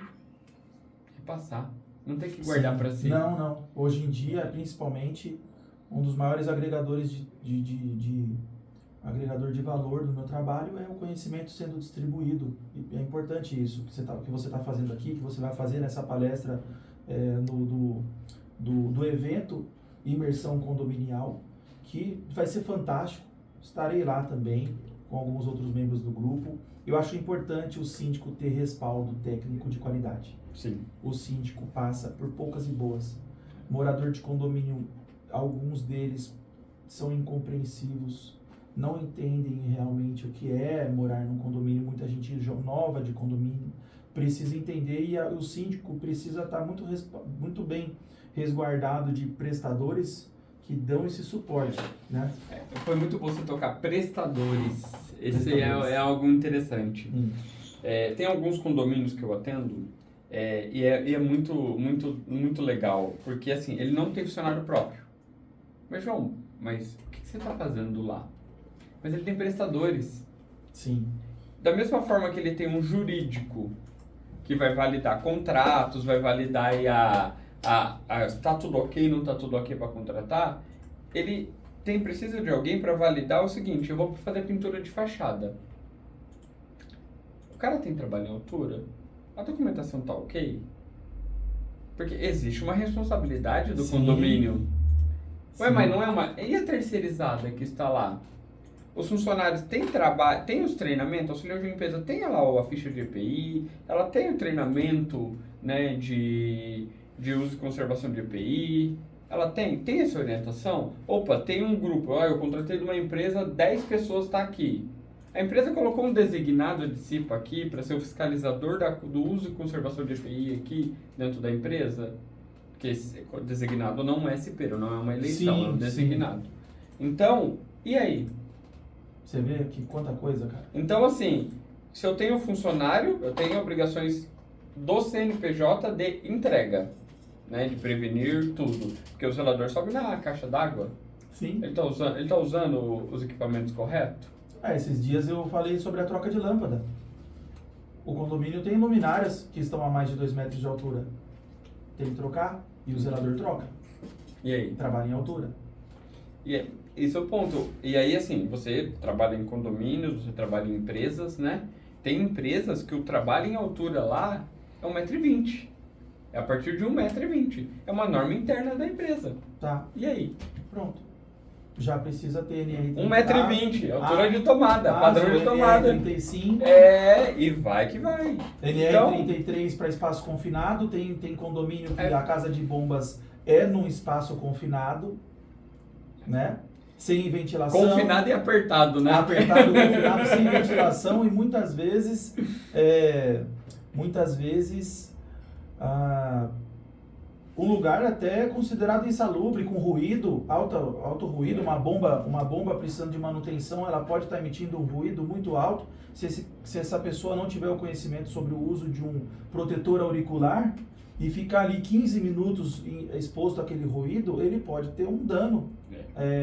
repassar, não tem que guardar para si. Não. Hoje em dia, principalmente, um dos maiores agregadores de agregador de valor do meu trabalho é o conhecimento sendo distribuído. E é importante isso, que você está fazendo aqui, que você vai fazer nessa palestra do evento Imersão Condominial, que vai ser fantástico. Estarei lá também com alguns outros membros do grupo. Eu acho importante o síndico ter respaldo técnico de qualidade. Sim. O síndico passa por poucas e boas. Morador de condomínio, alguns deles são incompreensivos, não entendem realmente o que é morar num condomínio. Muita gente nova de condomínio precisa entender, e o síndico precisa estar muito bem resguardado de prestadores que dão esse suporte, né? Foi muito bom você tocar prestadores. Esse é algo interessante. Tem alguns condomínios que eu atendo e é muito legal, porque assim, ele não tem funcionário próprio. Mas João, o que você está fazendo lá? Mas ele tem prestadores. Sim. Da mesma forma que ele tem um jurídico que vai validar contratos, vai validar aí tá tudo ok, não tá tudo ok para contratar, ele precisa de alguém para validar o seguinte: eu vou fazer pintura de fachada. O cara tem trabalho em altura? A documentação tá ok? Porque existe uma responsabilidade do condomínio. Ué, mas não é uma... E a terceirizada que está lá? Os funcionários têm trabalho, tem os treinamentos, a auxiliar de limpeza tem lá a ficha de EPI, ela tem o treinamento, né, de uso e conservação de EPI, ela tem essa orientação. Opa, tem um grupo, eu contratei de uma empresa, 10 pessoas está aqui. A empresa colocou um designado de CIPA aqui para ser o fiscalizador do uso e conservação de EPI aqui dentro da empresa, porque esse designado não é CIPeiro, não é uma eleição, é um designado. Então, e aí? Você vê que quanta coisa, cara. Então, assim, se eu tenho funcionário, eu tenho obrigações do CNPJ de entrega, né? De prevenir tudo. Porque o zelador sobe na caixa d'água. Sim. Ele tá usando os equipamentos corretos? Esses dias eu falei sobre a troca de lâmpada. O condomínio tem luminárias que estão a mais de 2 metros de altura. Tem que trocar e o zelador troca. E aí? Trabalha em altura. Esse é o ponto. E aí, assim, você trabalha em condomínios, você trabalha em empresas, né? Tem empresas que o trabalho em altura lá é 1,20 m. É a partir de 1,20 m. É uma norma interna da empresa. Tá. E aí? Pronto. Já precisa ter NR 1,20 m, altura de tomada, padrão de tomada. NR 35. E vai que vai. NR Então, 33 para espaço confinado. Tem condomínio que É. a casa de bombas é num espaço confinado, né? Sem ventilação. confinado e apertado, né? Apertado, confinado, sem ventilação e muitas vezes um lugar até considerado insalubre, com ruído, alto ruído, uma bomba precisando de manutenção, ela pode estar emitindo um ruído muito alto. Se essa pessoa não tiver o conhecimento sobre o uso de um protetor auricular e ficar ali 15 minutos exposto àquele ruído, ele pode ter um dano.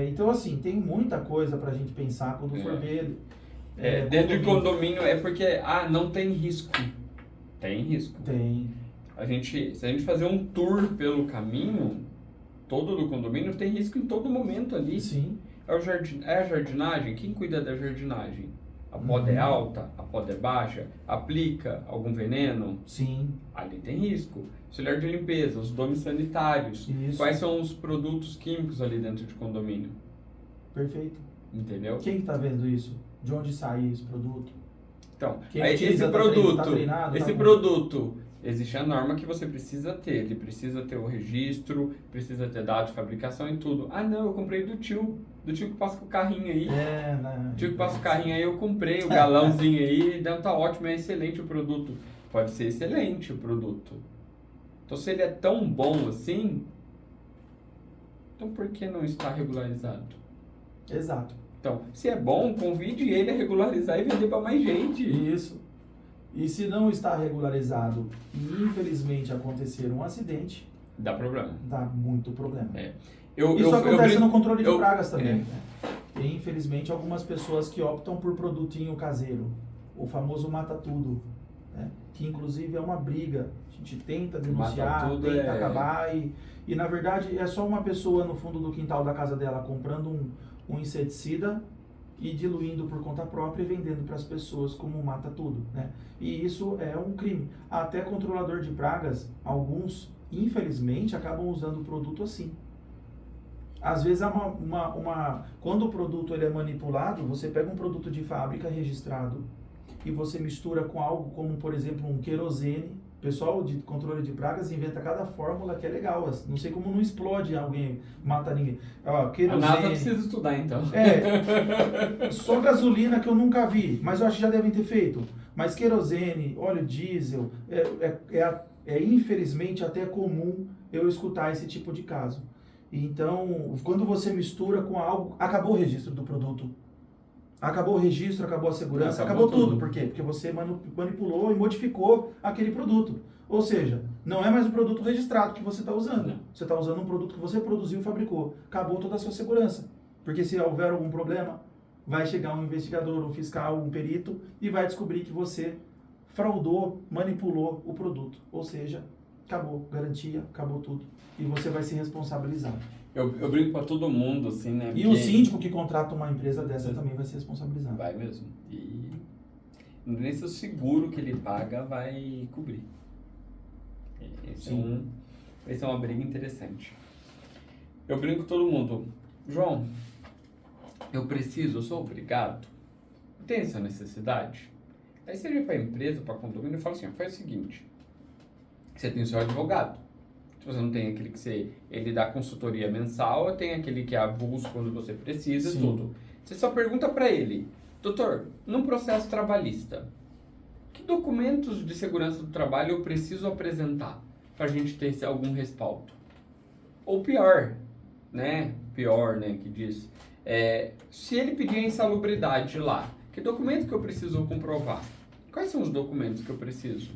Então, assim, tem muita coisa para a gente pensar quando for ver. Dentro de condomínio é porque, não tem risco. Tem risco. Tem. Se a gente fazer um tour pelo caminho todo do condomínio, tem risco em todo momento ali. Sim. É a jardinagem? Quem cuida da jardinagem? A poda é alta? A poda é baixa? Aplica algum veneno? Sim. Ali tem risco. Auxiliar de limpeza, os domes sanitários. Isso. Quais são os produtos químicos ali dentro de condomínio? Perfeito. Entendeu? Quem está vendo isso? De onde sai esse produto? Então, Quem aí utiliza esse tá produto, existe a norma que você precisa ter. Ele precisa ter o registro, precisa ter dado de fabricação e tudo. Não, eu comprei do tio que passa com o carrinho aí. O tio que passa com o carrinho aí, eu comprei o galãozinho aí, então tá ótimo, é excelente o produto. Pode ser excelente o produto. Então, se ele é tão bom assim, então por que não está regularizado? Exato. Então, se é bom, convide ele a regularizar e vender para mais gente. Isso. E se não está regularizado e infelizmente acontecer um acidente, dá problema. dá muito problema. Isso Isso acontece no controle de pragas também. Né? Tem, infelizmente, algumas pessoas que optam por produtinho caseiro, o famoso mata-tudo, né? Que inclusive é uma briga. A gente tenta denunciar, tenta acabar e na verdade é só uma pessoa no fundo do quintal da casa dela comprando um inseticida e diluindo por conta própria e vendendo para as pessoas como mata tudo, né? E isso é um crime. Até controlador de pragas, alguns, infelizmente, acabam usando o produto assim. Às vezes, quando o produto ele é manipulado, você pega um produto de fábrica registrado e você mistura com algo como, por exemplo, um querosene. O pessoal de controle de pragas inventa cada fórmula que é legal. Não sei como não explode alguém, mata ninguém. Querosene. A NASA precisa estudar, então. Só gasolina que eu nunca vi, mas eu acho que já devem ter feito. Mas querosene, óleo diesel, infelizmente até comum eu escutar esse tipo de caso. Então, quando você mistura com algo, acabou o registro do produto. Acabou o registro, acabou a segurança, acabou tudo. Por quê? Porque você manipulou e modificou aquele produto. Ou seja, não é mais o produto registrado que você está usando. Não. Você está usando um produto que você produziu e fabricou. Acabou toda a sua segurança. Porque se houver algum problema, vai chegar um investigador, um fiscal, um perito e vai descobrir que você fraudou, manipulou o produto. Ou seja, acabou garantia, acabou tudo. E você vai ser responsabilizado. Eu brinco pra todo mundo, assim, né? E o síndico que contrata uma empresa dessa também vai ser responsabilizado. Vai mesmo. E nem se o seguro que ele paga vai cobrir. Esse é uma briga interessante. Eu brinco com todo mundo. João, eu sou obrigado? Tem essa necessidade? Aí você vem pra empresa, pra condomínio e fala assim, faz o seguinte. Você tem o seu advogado. Se você não tem aquele que ele dá consultoria mensal, tem aquele que é avulso quando você precisa, Sim. tudo. Você só pergunta para ele, doutor, num processo trabalhista, que documentos de segurança do trabalho eu preciso apresentar para a gente ter algum respaldo? Ou pior, né, que diz, Se ele pedir a insalubridade lá, que documento que eu preciso comprovar? Quais são os documentos que eu preciso?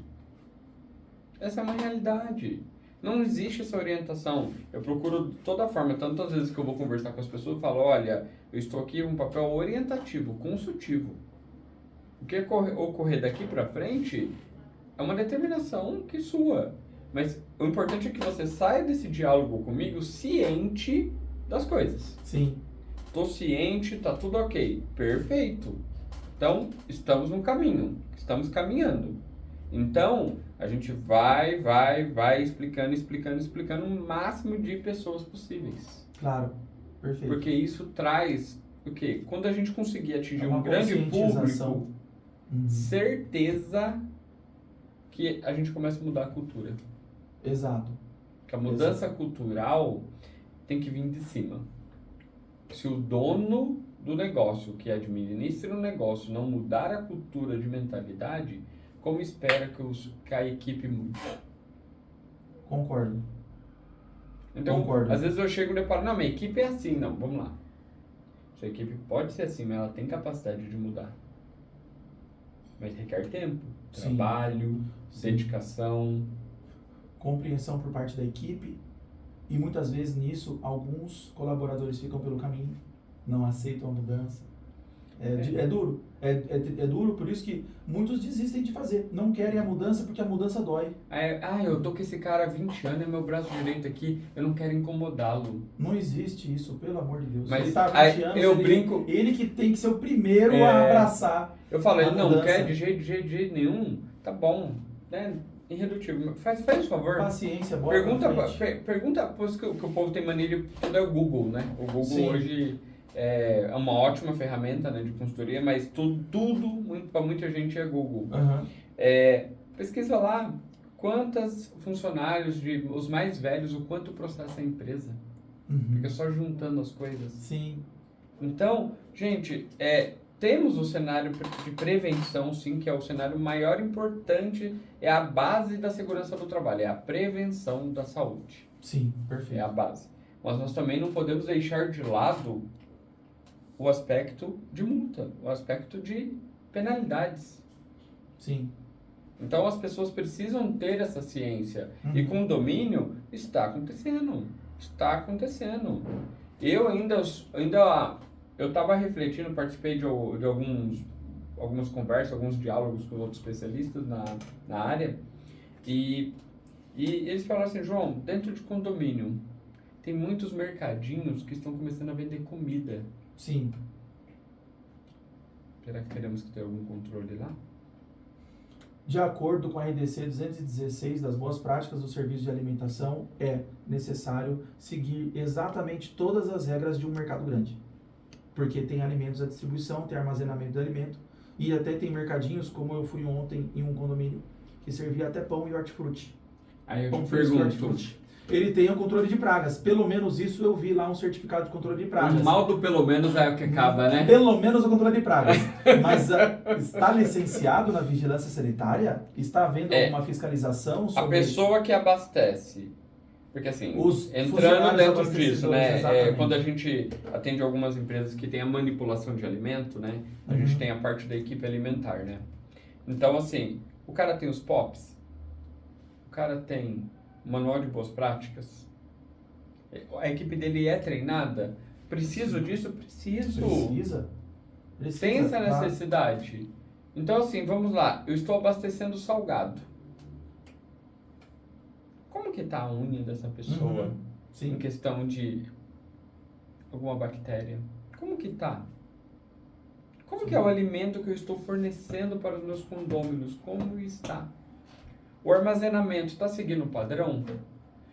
Essa é uma realidade. Não existe essa orientação. Eu procuro de toda forma, tantas vezes que eu vou conversar com as pessoas, eu falo, olha, eu estou aqui um papel orientativo, consultivo. O que ocorrer daqui para frente é uma determinação que sua. Mas o importante é que você saia desse diálogo comigo ciente das coisas. Sim. Estou ciente, tá tudo ok. Perfeito. Então, estamos no caminho. Estamos caminhando. Então, a gente vai explicando o máximo de pessoas possíveis. Claro, perfeito. Porque isso traz o quê? Quando a gente conseguir atingir um grande conscientização. público, certeza que a gente começa a mudar a cultura. Exato. Que a mudança cultural tem que vir de cima. Se o dono do negócio, que administra o negócio, não mudar a cultura de mentalidade, como espera que a equipe mude? Concordo. Então, Concordo. às vezes eu chego e deparo, não, minha equipe é assim. Não, vamos lá. Sua equipe pode ser assim, mas ela tem capacidade de mudar. Mas requer tempo, Sim. trabalho, Sim. dedicação. Compreensão por parte da equipe. E muitas vezes nisso, alguns colaboradores ficam pelo caminho, não aceitam a mudança. É duro. É duro, por isso que muitos desistem de fazer. Não querem a mudança porque a mudança dói. Eu tô com esse cara há 20 anos, é meu braço direito aqui, eu não quero incomodá-lo. Não existe isso, pelo amor de Deus. Mas ele tá há 20 anos, eu ele, brinco. Ele que tem que ser o primeiro a abraçar. Eu falo, ele não mudança. quer de jeito nenhum, tá bom, né? Irredutível. Faz um favor. Paciência, bora pra frente. Pergunta, pois que o povo tem mania de tudo é o Google, né? O Google Sim. hoje é uma ótima ferramenta, né, de consultoria, mas tudo para muita gente é Google. Uhum. Pesquisa lá quantos funcionários, os mais velhos, o quanto processa a empresa. Fica só juntando as coisas. Sim. Então, gente, temos o cenário de prevenção, sim, que é o cenário maior importante, é a base da segurança do trabalho, é a prevenção da saúde. Sim, perfeito. É a base. Mas nós também não podemos deixar de lado o aspecto de multa, o aspecto de penalidades. Sim. Então as pessoas precisam ter essa ciência. E com o domínio, está acontecendo. Está acontecendo. Eu estava refletindo, participei de algumas conversas, alguns diálogos com outros especialistas na área, e eles falaram assim, João, dentro de condomínio, tem muitos mercadinhos que estão começando a vender comida. Sim. Será que teremos que ter algum controle lá? De acordo com a RDC 216 das boas práticas do serviço de alimentação, é necessário seguir exatamente todas as regras de um mercado grande. Porque tem alimentos à distribuição, tem armazenamento de alimento, e até tem mercadinhos, como eu fui ontem em um condomínio, que servia até pão e hortifruti. Aí eu Pão te fresco e pergunto, hortifruti. Ele tem o controle de pragas. Pelo menos isso eu vi lá, um certificado de controle de pragas. o mal do pelo menos é o que acaba, né? Pelo menos o controle de pragas. Mas está licenciado na vigilância sanitária? Está havendo alguma fiscalização sobre... A pessoa que abastece. Porque assim, Os entrando dentro disso, abastecedores, né? exatamente. Quando a gente atende algumas empresas que tem a manipulação de alimento, né? A gente tem a parte da equipe alimentar, né? Então, assim, o cara tem os POPs, o cara tem manual de boas práticas, a equipe dele é treinada. Preciso disso? Preciso. Precisa. Tem essa necessidade. Então, assim, vamos lá. Eu estou abastecendo salgado. Como que tá a unha dessa pessoa Sim. em questão de alguma bactéria? Como que tá? Como que é o alimento que eu estou fornecendo para os meus condôminos? Como está? O armazenamento está seguindo o padrão?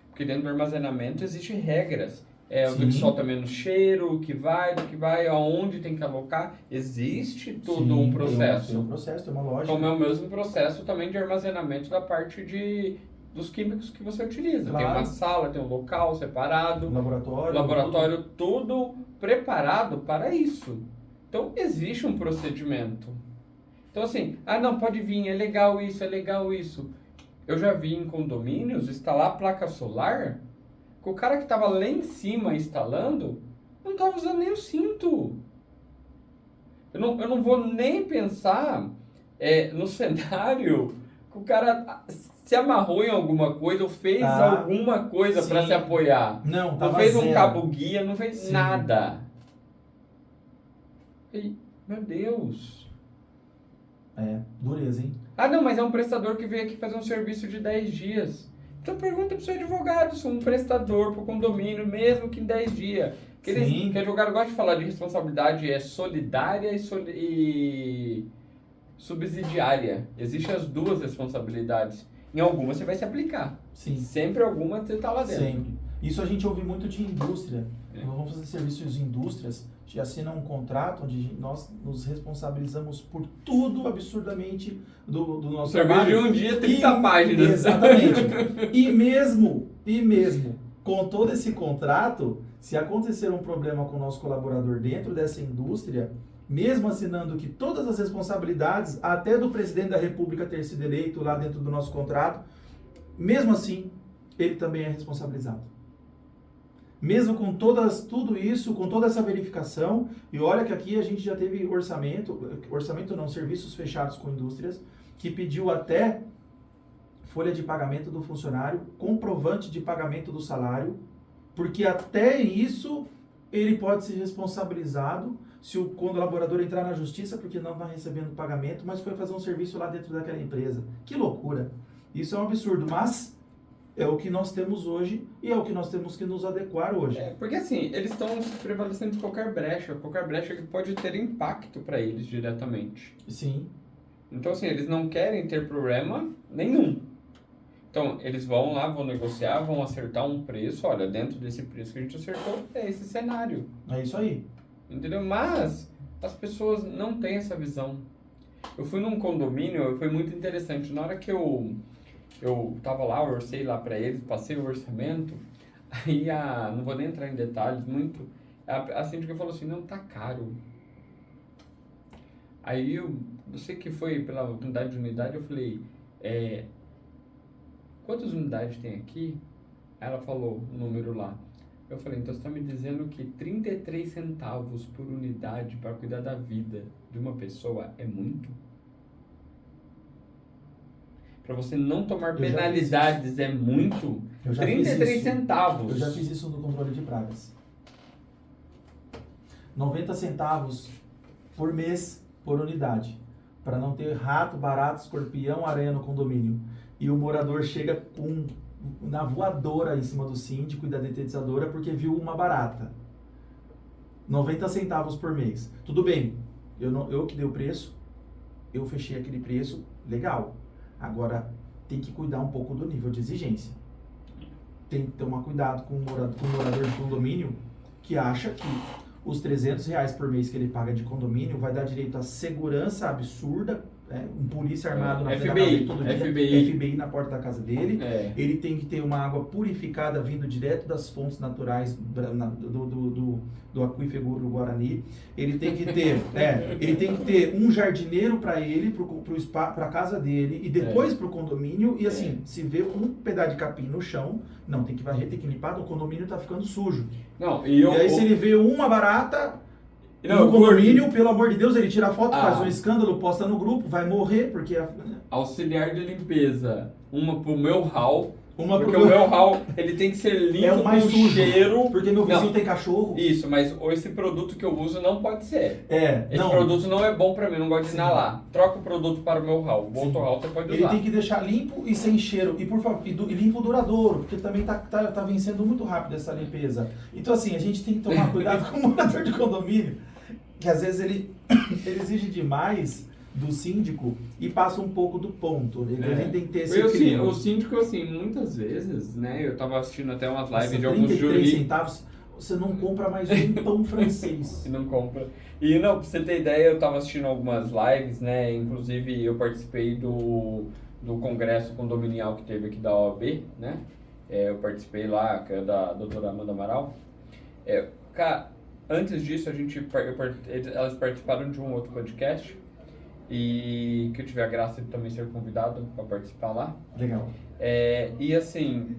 Porque dentro do armazenamento existem regras. O que solta menos cheiro, o que vai, aonde tem que alocar. Existe todo um processo. Tem um processo, tem uma lógica. Como é o mesmo processo também de armazenamento da parte dos químicos que você utiliza. Claro. Tem uma sala, tem um local separado. Laboratório. Tudo preparado para isso. Então, existe um procedimento. Então, assim, não, pode vir, é legal isso. Eu já vi em condomínios instalar placa solar, que o cara que estava lá em cima instalando, não tava usando nem o cinto. Eu não vou nem pensar no cenário que o cara se amarrou em alguma coisa ou fez alguma coisa para se apoiar. Não fez zero. Um cabo guia, não fez Sim. nada. E, meu Deus. Dureza, hein? Ah, não, mas é um prestador que veio aqui fazer um serviço de 10 dias. Então pergunta pro seu advogado se um prestador pro condomínio, mesmo que em 10 dias. Que advogado gosta de falar de responsabilidade solidária e subsidiária. Existem as duas responsabilidades. Em algumas você vai se aplicar. Sim. Sempre alguma você tá lá dentro. Sempre. Isso a gente ouve muito de indústria. Nós vamos fazer serviços de indústrias, a gente assina um contrato onde nós nos responsabilizamos por tudo absurdamente do nosso trabalho. Serviço de um dia, 30 páginas. Exatamente. E mesmo com todo esse contrato, se acontecer um problema com o nosso colaborador dentro dessa indústria, mesmo assinando que todas as responsabilidades, até do presidente da República ter sido eleito lá dentro do nosso contrato, mesmo assim, ele também é responsabilizado. Mesmo com tudo isso, com toda essa verificação, e olha que aqui a gente já teve serviços fechados com indústrias, que pediu até folha de pagamento do funcionário, comprovante de pagamento do salário, porque até isso ele pode ser responsabilizado se o colaborador entrar na justiça porque não está recebendo pagamento, mas foi fazer um serviço lá dentro daquela empresa. Que loucura! Isso é um absurdo, mas é o que nós temos hoje e é o que nós temos que nos adequar hoje. Porque assim, eles estão se prevalecendo de qualquer brecha que pode ter impacto para eles diretamente. Sim. Então assim, eles não querem ter problema nenhum. Então, eles vão lá, vão negociar, vão acertar um preço. Olha, dentro desse preço que a gente acertou, é esse cenário. É isso aí. Entendeu? Mas as pessoas não têm essa visão. Eu fui num condomínio, foi muito interessante. Na hora que eu tava lá, orcei lá para eles, passei o orçamento, aí não vou nem entrar em detalhes muito, a síndica falou assim, não, tá caro. Aí eu sei que foi pela unidade de unidade, eu falei, quantas unidades tem aqui? Ela falou o número lá. Eu falei, então você está me dizendo que 33 centavos por unidade para cuidar da vida de uma pessoa é muito? Para você não tomar penalidades é muito? 33 centavos. Eu já fiz isso no controle de pragas. 90 centavos por mês por unidade. Para não ter rato, barato, escorpião, aranha no condomínio. E o morador chega na voadora em cima do síndico e da detetizadora porque viu uma barata. 90 centavos por mês. Tudo bem, eu que dei o preço, eu fechei aquele preço, legal. Agora, tem que cuidar um pouco do nível de exigência. Tem que tomar cuidado com o morador de condomínio que acha que os R$300 por mês que ele paga de condomínio vai dar direito a segurança absurda, um polícia armado na frente da casa dele todo dia, FBI na porta da casa dele. Ele tem que ter uma água purificada vindo direto das fontes naturais do aquífero do Guarani. Ele tem que ter um jardineiro para ele, para a casa dele e depois para o condomínio. E assim, se vê um pedaço de capim no chão, não, tem que varrer, tem que limpar, o condomínio está ficando sujo. E aí se ele vê uma barata no condomínio, pelo amor de Deus, ele tira a foto, faz um escândalo, posta no grupo, vai morrer, porque... Auxiliar de limpeza, uma pro meu hall, porque o meu hall, ele tem que ser limpo mais com sujo, cheiro. Porque meu vizinho tem cachorro. Isso, mas esse produto que eu uso não pode ser. Esse não. produto não é bom pra mim, não gosto de inalar. Troca o produto para o meu hall, o outro hall você pode usar. Ele tem que deixar limpo e sem cheiro, e por favor, e limpo duradouro, porque também tá vencendo muito rápido essa limpeza. Então assim, a gente tem que tomar cuidado com o morador de condomínio, que às vezes ele exige demais do síndico e passa um pouco do ponto. A gente tem que ter esse equilíbrio. O síndico, assim, muitas vezes, né, eu tava assistindo até umas lives de alguns jurídicos. 33 centavos, você não compra mais um pão francês. E não compra. E não, pra você ter ideia, eu tava assistindo algumas lives, né, inclusive eu participei do congresso condominial que teve aqui da OAB, né, eu participei lá, que é da doutora Amanda Amaral. Cara, antes disso, elas participaram de um outro podcast e que eu tive a graça de também ser convidado para participar lá. Legal. E assim,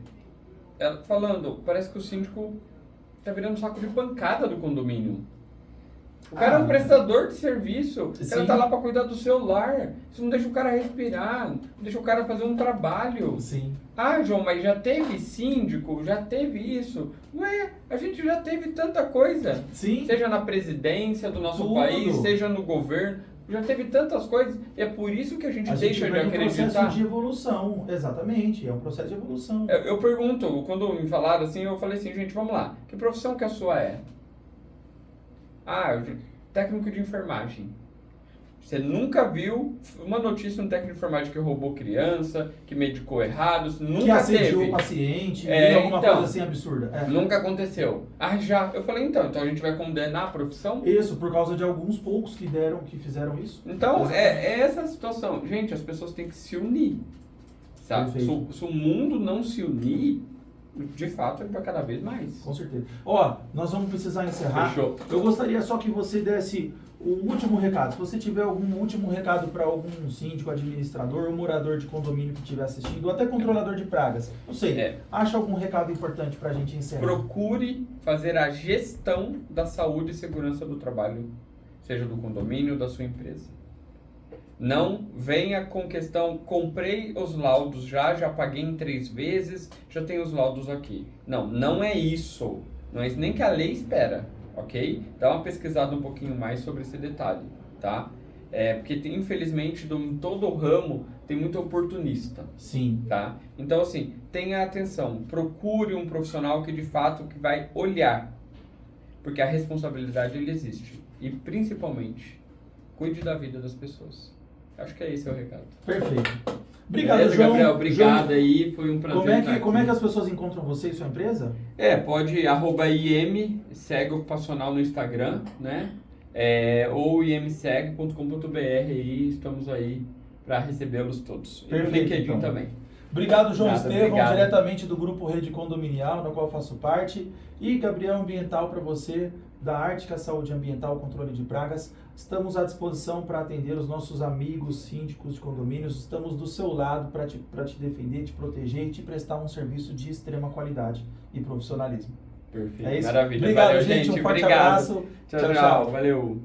ela falando, parece que o síndico tá virando saco de pancada do condomínio. O cara é um prestador de serviço, o cara tá lá para cuidar do celular, isso não deixa o cara respirar, não deixa o cara fazer um trabalho. Sim. Ah, João, mas já teve síndico, já teve isso. Ué, a gente já teve tanta coisa. Sim. Seja na presidência do nosso país, seja no governo, já teve tantas coisas. E é por isso que a gente deixa de acreditar. É um processo de evolução, exatamente, é um processo de evolução. Eu pergunto, quando me falaram assim, eu falei assim, gente, vamos lá, que profissão que a sua é? Ah, técnico de enfermagem. Você nunca viu uma notícia de um técnico de enfermagem que roubou criança, que medicou errado, nunca que assediou teve. O paciente, alguma então, coisa assim absurda. Nunca aconteceu. Ah, já. Eu falei, então a gente vai condenar a profissão? Isso, por causa de alguns poucos que fizeram isso. Então, é essa a situação. Gente, as pessoas têm que se unir. Sabe? Se o mundo não se unir, de fato, ele vai cada vez mais. Com certeza. Ó, nós vamos precisar encerrar. Fechou. Eu gostaria só que você desse um último recado. Se você tiver algum último recado para algum síndico, administrador, um morador de condomínio que estiver assistindo, ou até controlador de pragas, não sei, acha algum recado importante para a gente encerrar? Procure fazer a gestão da saúde e segurança do trabalho, seja do condomínio ou da sua empresa. Não venha com questão, comprei os laudos já paguei em 3 vezes, já tenho os laudos aqui. Não é isso. Não é isso nem que a lei espera, ok? Dá uma pesquisada um pouquinho mais sobre esse detalhe, tá? Porque infelizmente, em todo o ramo, tem muito oportunista. Sim. Tá? Então, assim, tenha atenção. Procure um profissional que, de fato, que vai olhar. Porque a responsabilidade, ele existe. E, principalmente, cuide da vida das pessoas. Acho que esse é o recado. Perfeito. Obrigado, beleza, João. Gabriel, obrigado João, aí, foi um prazer. Como é que as pessoas encontram você e sua empresa? Pode @im, segue ocupacional no Instagram, né? Ou imseg.com.br e estamos aí para recebê-los todos. Perfeito, E no LinkedIn então. também. Obrigado, João Estevão, obrigado. diretamente do Grupo Rede Condominial, no qual faço parte. E Gabriel Ambiental para você, da Ártica Saúde Ambiental, Controle de Pragas. Estamos à disposição para atender os nossos amigos síndicos de condomínios. Estamos do seu lado para te defender, te proteger e te prestar um serviço de extrema qualidade e profissionalismo. Perfeito, É isso? maravilha. Obrigado, valeu, gente. Um forte obrigado. abraço. Tchau. Valeu.